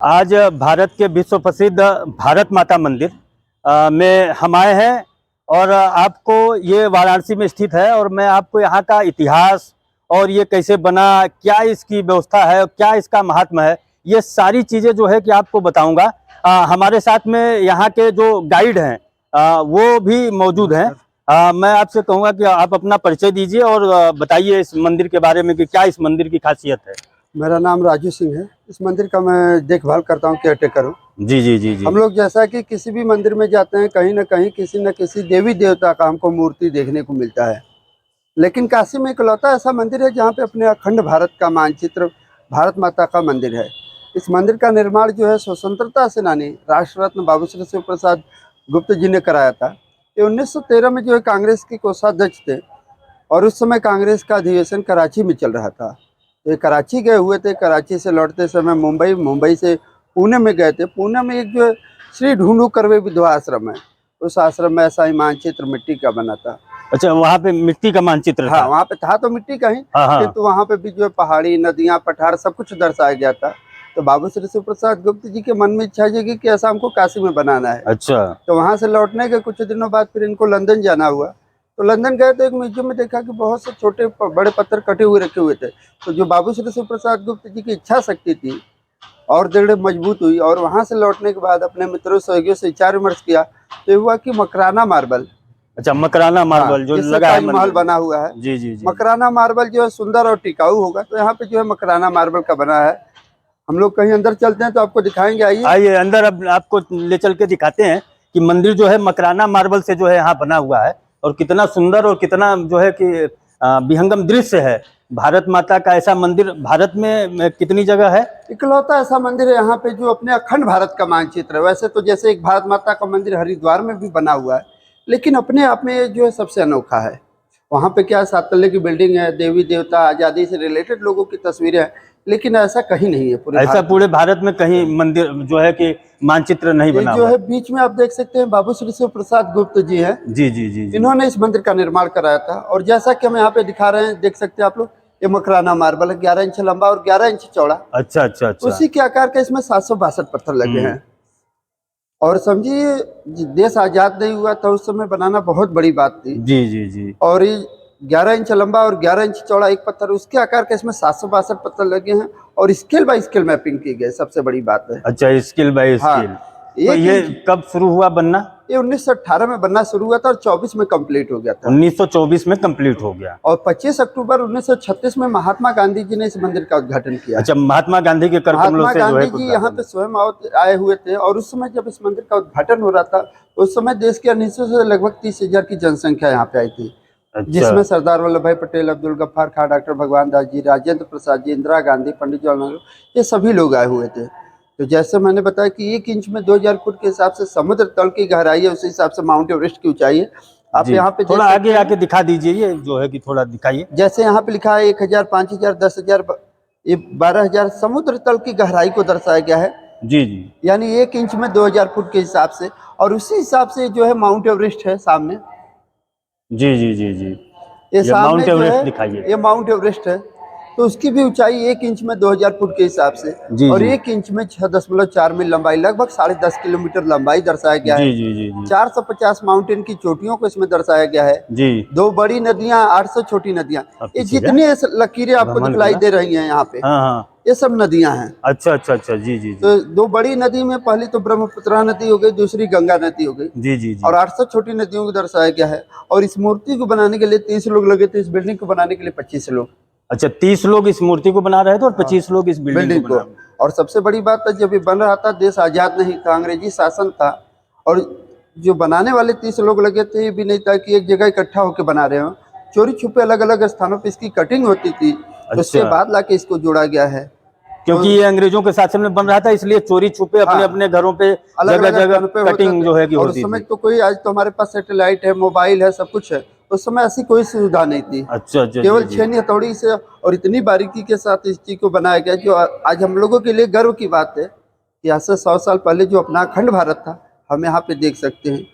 आज भारत के विश्व प्रसिद्ध भारत माता मंदिर में हम आए हैं और आपको ये वाराणसी में स्थित है और मैं आपको यहाँ का इतिहास और ये कैसे बना, क्या इसकी व्यवस्था है, क्या इसका महात्मा है, ये सारी चीज़ें जो है कि आपको बताऊंगा। हमारे साथ में यहाँ के जो गाइड हैं वो भी मौजूद हैं। मैं आपसे कहूँगा कि आप अपना परिचय दीजिए और बताइए इस मंदिर के बारे में कि क्या इस मंदिर की खासियत है। मेरा नाम राजू सिंह है। इस मंदिर का मैं देखभाल करता हूँ, केयरटेकर हूँ। जी जी जी जी। हम लोग जैसा कि किसी भी मंदिर में जाते हैं, कहीं ना कहीं किसी न किसी देवी देवता का हमको मूर्ति देखने को मिलता है, लेकिन काशी में इकलौता ऐसा मंदिर है जहाँ पे अपने अखंड भारत का मानचित्र भारत माता का मंदिर है। इस मंदिर का निर्माण जो है स्वतंत्रता सेनानी राष्ट्र रत्न बाबू श्री शिव प्रसाद गुप्त जी ने कराया था। ये 1913 में जो है कांग्रेस के कोषाध्यक्ष थे और उस समय कांग्रेस का अधिवेशन कराची में चल रहा था। तो ये कराची गए हुए थे। कराची से लौटते समय मुंबई से पुणे में गए थे। पुणे में एक जो है श्री ढूंढू करवे विधवा आश्रम है, उस आश्रम में ऐसा ही मानचित्र मिट्टी का बना था। अच्छा, वहाँ पे मिट्टी का मानचित्र हाँ, था? वहाँ पे था तो मिट्टी का ही, किंतु वहाँ पे भी जो है पहाड़ी, नदियाँ, पठार सब कुछ दर्शाया गया था। तो बाबू श्री शिव प्रसाद गुप्त जी के मन में इच्छा जगी कि ऐसा हमको काशी में बनाना है। अच्छा। तो वहाँ से लौटने के कुछ दिनों बाद फिर इनको लंदन जाना हुआ। तो लंदन गए तो एक म्यूजियम में देखा कि बहुत से छोटे बड़े पत्थर कटे हुए रखे हुए थे। तो जो बाबू श्री शिव प्रसाद गुप्त जी की इच्छा शक्ति थी और दृढ़ मजबूत हुई, और वहाँ से लौटने के बाद अपने मित्रों सहयोगियों से विचार विमर्श किया तो ये हुआ कि मकराना मार्बल। अच्छा, मकराना मार्बल जो लगा है महल बना हुआ है। जी जी जी। मकराना मार्बल जो है सुंदर और टिकाऊ होगा, तो यहाँ पे जो है मकराना मार्बल का बना है। हम लोग कहीं अंदर चलते हैं तो आपको दिखाएंगे, आइए। आइए अंदर, अब आपको ले चल के दिखाते हैं कि मंदिर जो है मकराना मार्बल से जो है यहाँ बना हुआ है और कितना सुंदर और कितना जो है कि विहंगम दृश्य है। भारत माता का ऐसा मंदिर भारत में कितनी जगह है? इकलौता ऐसा मंदिर है यहाँ पे जो अपने अखंड भारत का मानचित्र है। वैसे तो जैसे एक भारत माता का मंदिर हरिद्वार में भी बना हुआ है, लेकिन अपने आप में जो है सबसे अनोखा है। वहाँ पे क्या 7 तल्ले की बिल्डिंग है, देवी देवता आज़ादी से रिलेटेड लोगों की तस्वीरें हैं, लेकिन ऐसा कहीं नहीं है। ऐसा पूरे भारत में कहीं मंदिर जो है कि मानचित्र नहीं बना जो हुआ है बीच में आप देख सकते हैं बाबू श्री शिव प्रसाद गुप्त जी है। जी जी जी। इन्होंने इस मंदिर का निर्माण कराया था। और जैसा कि हम यहाँ पे दिखा रहे हैं, देख सकते हैं आप लोग, ये मकराना मार्बल है, 11 इंच लंबा और 11 इंच चौड़ा। अच्छा अच्छा अच्छा। उसी के आकार के इसमें 762 पत्थर लगे हैं। और समझिए देश आजाद नहीं हुआ था उस समय बनाना बहुत बड़ी बात थी। जी जी जी। और ये 11 इंच लंबा और 11 इंच चौड़ा एक पत्थर, उसके आकार के इसमें 762 पत्थर लगे हैं और स्केल बाय स्केल मैपिंग की गई, सबसे बड़ी बात है। अच्छा, स्केल बाय स्केल। तो ये कब शुरू हुआ बनना? ये 1918 में बनना शुरू हुआ था और 24 में कंप्लीट हो गया था। 1924 में कंप्लीट हो गया। और 25 अक्टूबर 1936 में महात्मा गांधी जी ने इस मंदिर का उद्घाटन किया। अच्छा, महात्मा गांधी के महात्मा गांधी जी यहाँ पे स्वयं आए हुए थे और उस समय जब इस मंदिर का उद्घाटन हो रहा था, उस समय देश के अन्य हिस्सों से लगभग 30,000 की जनसंख्या यहाँ पे आई थी। अच्छा। जिसमें सरदार वल्लभ भाई पटेल, अब्दुल गफ्फार खान, डॉक्टर भगवान दास जी, राजेंद्र प्रसाद जी, इंदिरा गांधी, पंडित जवाहरलाल नेहरू, ये सभी लोग आए हुए थे। तो जैसे मैंने बताया कि 1 इंच में 2000 फुट के हिसाब से समुद्र तल की गहराई है, उस हिसाब से माउंट एवरेस्ट की ऊंचाई है। आप यहाँ पे थोड़ा आगे आके दिखा दीजिए, ये जो है कि थोड़ा दिखाइए। जैसे यहाँ पे लिखा है 1000, 5000, 10,000, ये 12,000 समुद्र तल की गहराई को दर्शाया गया है। जी जी। यानी 1 इंच में 2000 फुट के हिसाब से, और उसी हिसाब से जो है माउंट एवरेस्ट है सामने। जी जी जी जी। ये सामने माउंट जो एवरेस्ट है दिखाइए। ये माउंट एवरेस्ट है। तो उसकी भी ऊंचाई 1 इंच में 2000 फुट के हिसाब से, और 1 इंच में 6.4 मील लंबाई, लगभग 10.5 किलोमीटर लंबाई दर्शाया गया है। जी जी जी जी। 450 माउंटेन की चोटियों को इसमें दर्शाया गया है जी। 2 बड़ी नदियां, 800 छोटी नदियां। ये जितनी लकीरें आपको दिखलाई दे रही हैं यहाँ पे, ये सब नदियां हैं। अच्छा अच्छा अच्छा। जी जी। तो 2 बड़ी नदी में पहली तो ब्रह्मपुत्रा नदी हो गई, दूसरी गंगा नदी हो गई। जी जी जी। और 800 छोटी नदियों को दर्शाया गया है। और इस मूर्ति को बनाने के लिए 30 लोग लगे थे, इस बिल्डिंग को बनाने के लिए 25 लोग। अच्छा, 30 लोग इस मूर्ति को बना रहे थे और 25 लोग इस बिल्डिंग को। और सबसे बड़ी बात है, जब ये बन रहा था देश आजाद नहीं था, अंग्रेजी शासन था, और जो बनाने वाले 30 लोग लगे थे, ये भी नहीं था कि एक जगह इकट्ठा होकर बना रहे हो। चोरी छुपे अलग अलग स्थानों पर इसकी कटिंग होती थी। तो उसके बाद लाके इसको जोड़ा गया है, क्योंकि ये अंग्रेजों के शासन में बन रहा था, इसलिए चोरी छुपे अपने अपने घरों पे जगह जगह कटिंग जो है कि होती थी। उस समय तो कोई, आज तो हमारे पास सैटेलाइट है, मोबाइल है, सब कुछ है। उस समय ऐसी कोई सुविधा नहीं थी। अच्छा अच्छा। केवल छेनी हथौड़ी से और इतनी बारीकी के साथ इस चीज को बनाया गया, जो आज हम लोगों के लिए गर्व की बात है कि आज से 100 साल पहले जो अपना अखंड भारत था, हम यहाँ पे देख सकते हैं।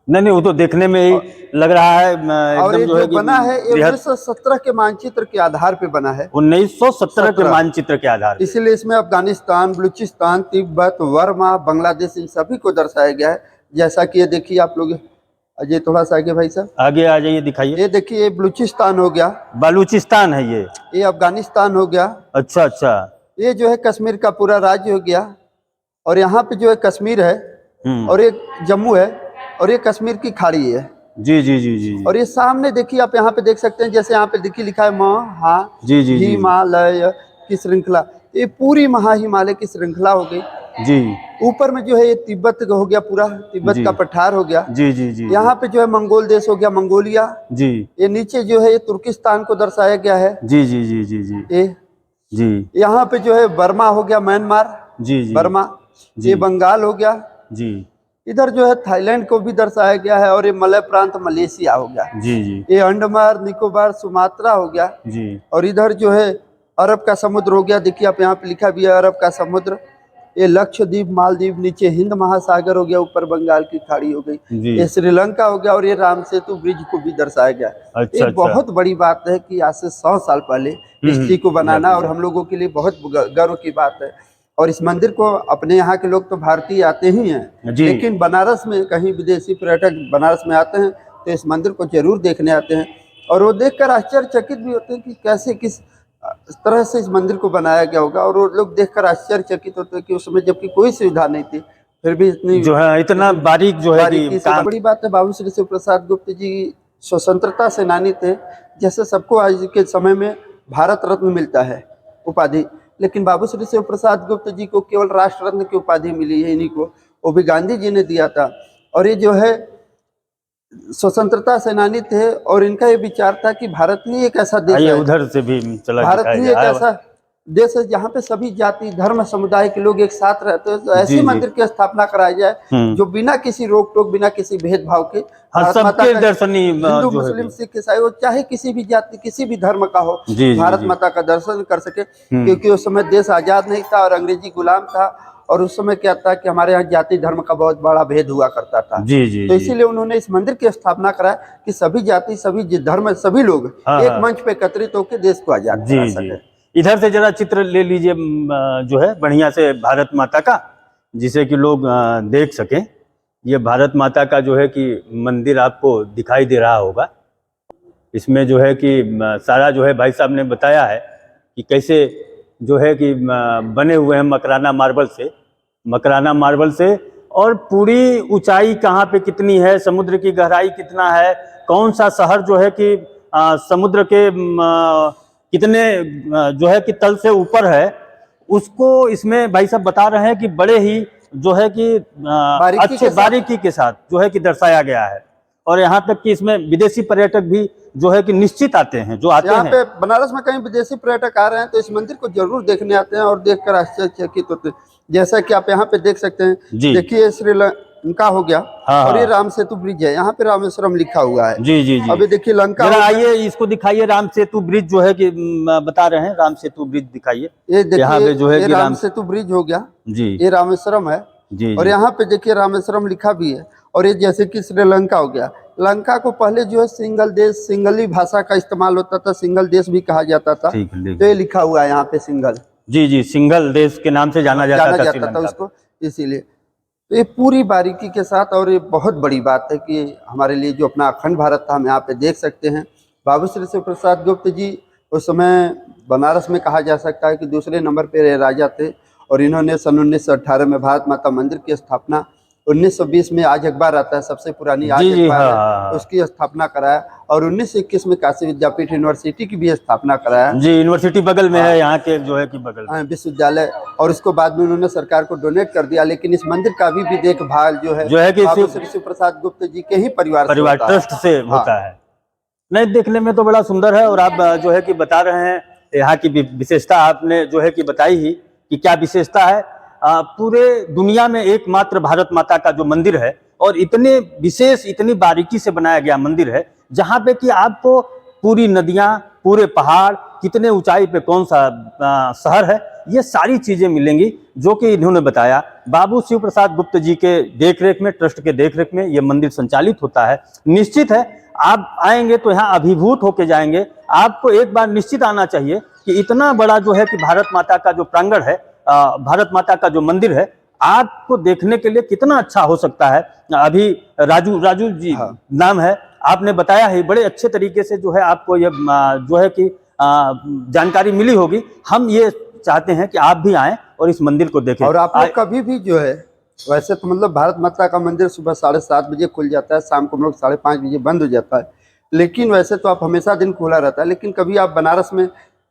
नहीं, वो तो देखने में ही लग रहा है और एकदम ये जो है जो कि बना है ये बृहद 1917 के मानचित्र के आधार पे बना है। 1917 के 17 मानचित्र के आधार पर। इसीलिए इसमें अफगानिस्तान, बलूचिस्तान, तिब्बत, वर्मा, बांग्लादेश इन सभी को दर्शाया गया है। जैसा कि ये देखिए आप लोग, अजय थोड़ा सा आगे भाई साहब, आगे आ जाइए, दिखाइए। ये देखिए ये बलूचिस्तान हो गया, बलूचिस्तान है ये। अफगानिस्तान हो गया, अच्छा अच्छा। ये जो है कश्मीर का पूरा राज्य हो गया। और यहाँ पे जो है कश्मीर है और एक जम्मू है और ये कश्मीर की खाड़ी है। जी जी जी जी और ये सामने देखिए आप यहाँ पे देख सकते हैं, जैसे यहाँ पे देखिए लिखा है जी जी जी हिमालय की श्रृंखला, ये पूरी हिमालय की श्रृंखला हो गई। जी ऊपर में जो है ये तिब्बत हो गया, पूरा तिब्बत जी का पठार हो गया। जी जी जी यहाँ पे जो है मंगोल देश हो गया, मंगोलिया। जी ये नीचे जो है ये तुर्किस्तान को दर्शाया गया है। जी जी जी जी जी ये जी यहाँ पे जो है बर्मा हो गया, म्यांमार, जी जी बर्मा। जी ये बंगाल हो गया। जी इधर जो है थाईलैंड को भी दर्शाया गया है। और ये मलय प्रांत मलेशिया हो गया। जी जी ये अंडमान निकोबार सुमात्रा हो गया। जी और इधर जो है अरब का समुद्र हो गया। देखिए आप यहाँ पे लिखा भी है अरब का समुद्र। ये लक्षद्वीप, मालदीव, नीचे हिंद महासागर हो गया, ऊपर बंगाल की खाड़ी हो गई। जी। ये श्रीलंका हो गया। और ये राम सेतु ब्रिज को भी दर्शाया गया। अच्छा, एक बहुत बड़ी बात है कि आज से 100 साल पहले इस चीज को बनाना और हम लोगों के लिए बहुत गर्व की बात है। और इस मंदिर को अपने यहाँ के लोग तो भारतीय आते ही हैं, जी। लेकिन बनारस में कहीं विदेशी पर्यटक बनारस में आते हैं तो इस मंदिर को जरूर देखने आते हैं। और वो देखकर आश्चर्यचकित भी होते हैं कि कैसे किस तरह से इस मंदिर को बनाया गया होगा। और वो लोग देखकर आश्चर्यचकित होते हैं कि उस समय जबकि कोई सुविधा नहीं थी, फिर भी इतनी जो है इतना बारीक जो है कि बारीकी से। काम। बड़ी बात है, बाबू श्री शिव प्रसाद गुप्त जी स्वतंत्रता सेनानी थे। जैसे सबको आज के समय में भारत रत्न मिलता है उपाधि, लेकिन बाबू श्री शिव प्रसाद गुप्त जी को केवल राष्ट्र रत्न की उपाधि मिली है, इन्हीं को, वो भी गांधी जी ने दिया था। और ये जो है स्वतंत्रता सेनानी थे और इनका ये विचार था कि भारत ही एक ऐसा देश है, उधर से भी चला भारत ही एक दिखाया ऐसा देश है जहाँ पे सभी जाति धर्म समुदाय के लोग एक साथ रहते हैं। तो ऐसे मंदिर की स्थापना कराई जाए जो बिना किसी रोक टोक, बिना किसी भेदभाव के भारत माता सबके का, दर्शनीय हिंदू जो है मुस्लिम सिख ईसाई हो, चाहे किसी भी जाति किसी भी धर्म का हो, भारत माता का दर्शन कर सके। क्योंकि उस समय देश आजाद नहीं था और अंग्रेजी गुलाम था। और उस समय क्या था कि हमारे यहाँ जाति धर्म का बहुत बड़ा भेद हुआ करता था। जी जी तो इसीलिए उन्होंने इस मंदिर की स्थापना कराया कि सभी जाति, सभी धर्म, सभी लोग एक मंच पे एकत्रित होकर देश को आजाद करा सके। इधर से जरा चित्र ले लीजिए जो है बढ़िया से भारत माता का, जिसे कि लोग देख सकें। ये भारत माता का जो है कि मंदिर आपको दिखाई दे रहा होगा। इसमें जो है कि सारा जो है भाई साहब ने बताया है कि कैसे जो है कि बने हुए हैं मकराना मार्बल से। और पूरी ऊंचाई कहाँ पे कितनी है, समुद्र की गहराई कितना है, कौन सा शहर जो है कि समुद्र के कितने जो है कि तल से ऊपर है, उसको इसमें भाई साहब बता रहे हैं कि बड़े ही जो है कि अच्छे बारीकी के साथ जो है कि दर्शाया गया है। और यहाँ तक कि इसमें विदेशी पर्यटक भी जो है कि निश्चित आते हैं, जो आते हैं। यहाँ पे बनारस में कहीं विदेशी पर्यटक आ रहे हैं तो इस मंदिर को जरूर देखने आते हैं और देखकर आश्चर्यचकित होते हैं। जैसा कि आप यहाँ पे देख सकते हैं, देखिए श्रीलंका हो गया। और ये राम सेतु ब्रिज है, यहाँ पे रामेश्वरम लिखा हुआ है। जी जी जी। अभी देखिए लंका, आइए इसको दिखाइए, राम सेतु ब्रिज जो है कि बता रहे हैं, राम सेतु ब्रिज दिखाइए। ये देखिए यहाँ पे जो है कि राम सेतु ब्रिज हो गया जी, ये रामेश्वरम है जी। और यहाँ पे देखिए रामेश्वरम लिखा भी है। और ये जैसे कि श्रीलंका हो गया, लंका को पहले जो है सिंगल देश, सिंगली भाषा का इस्तेमाल होता था, सिंगल देश भी कहा जाता था। तो ये लिखा हुआ है यहाँ पे सिंगल, जी जी, सिंगल देश के नाम से जाना जाता था उसको, इसीलिए। तो ये पूरी बारीकी के साथ, और ये बहुत बड़ी बात है कि हमारे लिए जो अपना अखंड भारत था हम यहाँ पे देख सकते हैं। बाबू श्री शिव प्रसाद गुप्त जी उस समय बनारस में कहा जा सकता है कि दूसरे नंबर पे राजा थे। और इन्होंने सन 1918 में भारत माता मंदिर की स्थापना, 1920 में आज अखबार आता है, सबसे पुरानी आज अखबार है, उसकी स्थापना कराया। और 1921 में काशी विद्यापीठ यूनिवर्सिटी की भी स्थापना कराया। जी, यूनिवर्सिटी बगल में है, यहाँ के जो है कि बगल में विश्वविद्यालय। और उसको बाद में उन्होंने सरकार को डोनेट कर दिया। लेकिन इस मंदिर का भी देखभाल जो है कि बाबू श्री शिव प्रसाद गुप्त जी के ही परिवार ट्रस्ट से होता है। नहीं, देखने में तो बड़ा सुंदर है। और आप जो है कि बता रहे हैं यहाँ की विशेषता, आपने जो है कि बताई ही कि क्या विशेषता है। पूरे दुनिया में एकमात्र भारत माता का जो मंदिर है, और इतने विशेष, इतनी बारीकी से बनाया गया मंदिर है, जहाँ पे कि आपको पूरी नदियाँ, पूरे पहाड़ कितने ऊंचाई पे कौन सा शहर है, ये सारी चीजें मिलेंगी जो कि इन्होंने बताया। बाबू शिव प्रसाद गुप्त जी के देखरेख में, ट्रस्ट के देखरेख में ये मंदिर संचालित होता है। निश्चित है आप आएंगे तो यहाँ अभिभूत होके जाएंगे। आपको एक बार निश्चित आना चाहिए कि इतना बड़ा जो है कि भारत माता का जो प्रांगण है, भारत माता का जो मंदिर है, आपको देखने के लिए कितना अच्छा हो सकता है। अभी राजू जी नाम है, आपने बताया है, बड़े अच्छे तरीके से जो है आपको ये जो है कि जानकारी मिली होगी। हम ये चाहते हैं कि आप भी आएं और इस मंदिर को देखें। और आप लोग कभी भी जो है, वैसे तो मतलब भारत माता का मंदिर सुबह 7:30 बजे खुल जाता है, शाम को हम लोग 5:30 बजे बंद हो जाता है, लेकिन वैसे तो आप हमेशा दिन खुला रहता है। लेकिन कभी आप बनारस में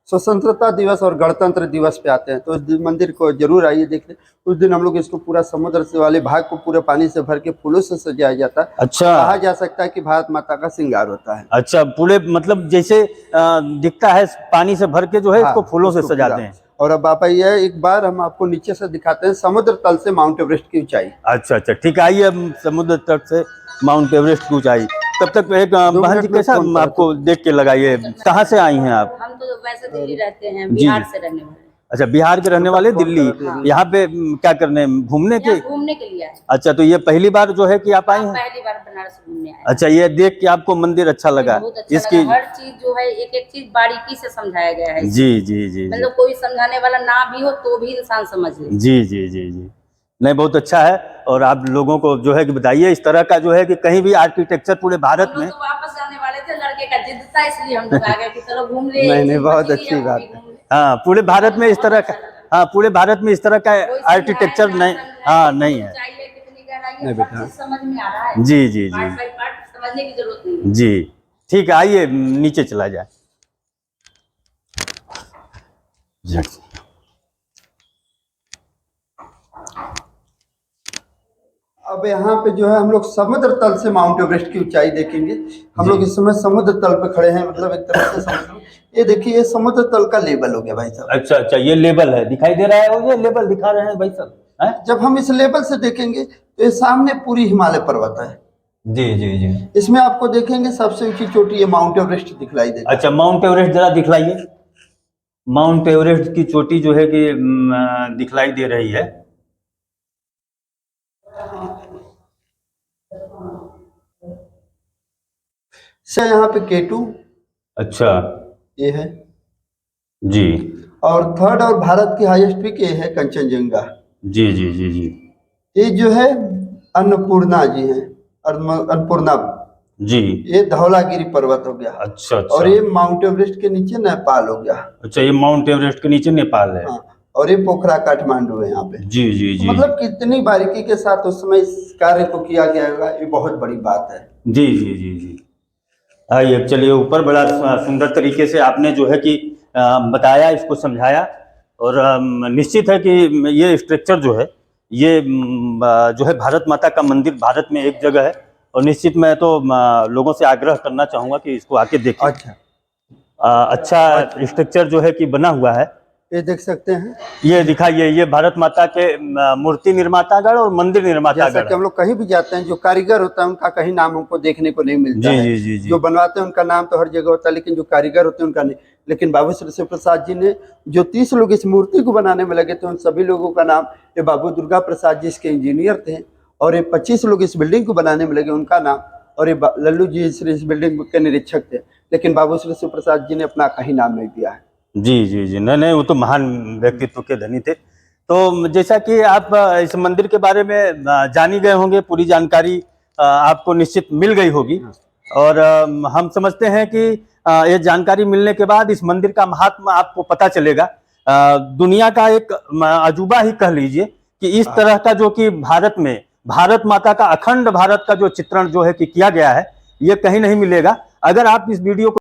स्वतंत्रता दिवस और गणतंत्र दिवस पे आते हैं तो उस मंदिर को जरूर आइए देखने। उस दिन हम लोग इसको पूरा समुद्र से वाले भाग को पूरे पानी से भर के फूलों से सजाया जाता है। अच्छा, कहा जा सकता है कि भारत माता का श्रृंगार होता है। अच्छा, पूरे मतलब जैसे दिखता है पानी से भर के जो है इसको फूलों से सजाते हैं। और अब आप आइए, एक बार हम आपको नीचे से दिखाते हैं समुद्र तल से माउंट एवरेस्ट की ऊंचाई। अच्छा अच्छा, ठीक है, आइए हम समुद्र तट से माउंट एवरेस्ट की ऊंचाई। तब तक एक बहन जी कैसा आपको देख के लगाइए, कहाँ से आई हैं आप? हम तो वैसे दिल्ली रहते हैं, बिहार से रहने वाले। अच्छा, बिहार के रहने वाले, दिल्ली। यहाँ पे क्या करने, घूमने के? घूमने के लिए आए। अच्छा, तो ये पहली बार जो है कि आप आई हैं? पहली बार बनारस घूमने आए। अच्छा, ये देख के आपको मंदिर अच्छा लगा? बहुत अच्छा इसकी लगा। हर चीज जो है एक एक चीज बारीकी से समझाया गया है। जी जी जी, मतलब कोई समझाने वाला ना भी हो तो भी इंसान समझ ले। जी जी जी जी, नहीं बहुत अच्छा है। और आप लोगों को जो है कि बताइए इस तरह का जो है कि कहीं भी आर्किटेक्चर पूरे भारत में। तो वापस जाने वाले थे, लड़के का जिद था इसलिए हम लोग आ गए कि चलो घूम ले। नहीं, बहुत अच्छी बात है। हाँ, पूरे भारत में इस तरह का, हाँ पूरे भारत में इस तरह का आर्किटेक्चर नहीं, हाँ नहीं है। नहीं बेटा, समझ में आ रहा है। जी जी जी, समझने की जरूरत नहीं जी ठीक है, आइए नीचे चला जाए। अब यहाँ पे जो है हम लोग समुद्र तल से माउंट एवरेस्ट की ऊंचाई देखेंगे। हम लोग इस समय समुद्र तल पे खड़े हैं, मतलब एक तरह से समुद्र, ये देखिए ये समुद्र तल का लेवल हो गया भाई साहब। अच्छा अच्छा, ये लेवल है, दिखाई दे रहा है, और ये लेवल दिखा रहे हैं भाई साहब। जब हम इस लेवल से देखेंगे तो ये सामने पूरी हिमालय पर्वत है। जी जी जी, इसमें आपको देखेंगे सबसे ऊंची चोटी ये माउंट एवरेस्ट दिखलाई देगी। अच्छा, माउंट एवरेस्ट जरा दिखलाइए। माउंट एवरेस्ट की चोटी जो है कि दिखलाई दे रही है। से यहाँ पे K2, अच्छा, ये है जी, और थर्ड और भारत की हाईएस्ट पीक ये है कंचनजंगा। जी जी जी जी, ये जो है अन्नपूर्णा जी है, अन्नपूर्णा जी, ये धौलागिरी पर्वत हो गया। अच्छा अच्छा, और ये माउंट एवरेस्ट के नीचे नेपाल हो गया। अच्छा, ये माउंट एवरेस्ट के नीचे नेपाल है। हाँ, और ये पोखरा काठमांडू है यहाँ पे। जी जी जी, मतलब कितनी बारीकी के साथ उस समय इस कार्य को किया गया होगा, ये बहुत बड़ी बात है। जी जी जी जी, आइए चलिए ऊपर। बड़ा सुंदर तरीके से आपने जो है कि बताया, इसको समझाया। और निश्चित है कि ये स्ट्रक्चर जो है ये जो है भारत माता का मंदिर भारत में एक जगह है। और निश्चित मैं तो लोगों से आग्रह करना चाहूँगा कि इसको आके देखें। अच्छा स्ट्रक्चर जो है कि बना हुआ है, ये देख सकते हैं। ये दिखाइए, ये भारत माता के मूर्ति निर्मातागण और मंदिर निर्मातागण। जैसा कि हम लोग कहीं भी जाते हैं, जो कारीगर होता है उनका कहीं नाम हमको देखने को नहीं मिलता जी, है। जी, जी, जी। जो बनवाते हैं उनका नाम तो हर जगह होता है, लेकिन जो कारीगर होते हैं उनका नहीं। लेकिन बाबू श्री शिव प्रसाद जी ने जो 30 लोग इस मूर्ति को बनाने में लगे थे, उन सभी लोगों का नाम, ये बाबू दुर्गा प्रसाद जी इसके इंजीनियर थे। और ये 25 लोग इस बिल्डिंग को बनाने में लगे, उनका नाम। और ये लल्लू जी इस बिल्डिंग के निरीक्षक थे। लेकिन बाबू श्री शिव प्रसाद जी ने अपना कहीं नाम नहीं दिया है। जी जी जी, नहीं, वो तो महान व्यक्तित्व के धनी थे। तो जैसा कि आप इस मंदिर के बारे में जान ही गए होंगे, पूरी जानकारी आपको निश्चित मिल गई होगी। और हम समझते हैं कि ये जानकारी मिलने के बाद इस मंदिर का महात्मा आपको पता चलेगा। दुनिया का एक अजूबा ही कह लीजिए कि इस तरह का जो कि भारत में भारत माता का, अखंड भारत का जो चित्रण जो है कि किया गया है, ये कहीं नहीं मिलेगा। अगर आप इस वीडियो को